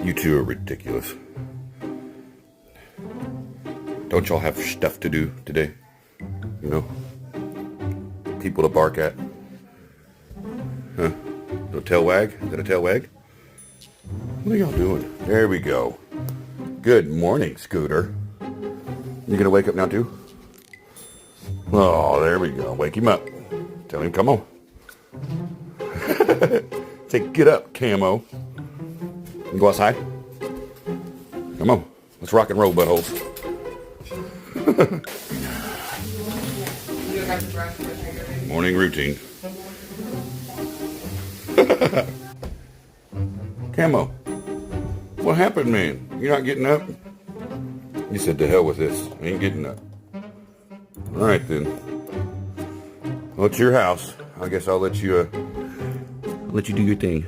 You two are ridiculous. Don't y'all have stuff to do today? You know? People to bark at? Huh? No tail wag? Is that a tail wag? What are y'all doing? There we go. Good morning, Scooter. You gonna wake up now too? Oh, there we go. Wake him up. Tell him, come on. Say, get up, Camo. You go outside? Come on. Let's rock and roll, buttholes. Morning routine. Camo. What happened, man? You're not getting up? You said, to hell with this. I ain't getting up. All right, then. Well, it's your house. I guess I'll let you do your thing.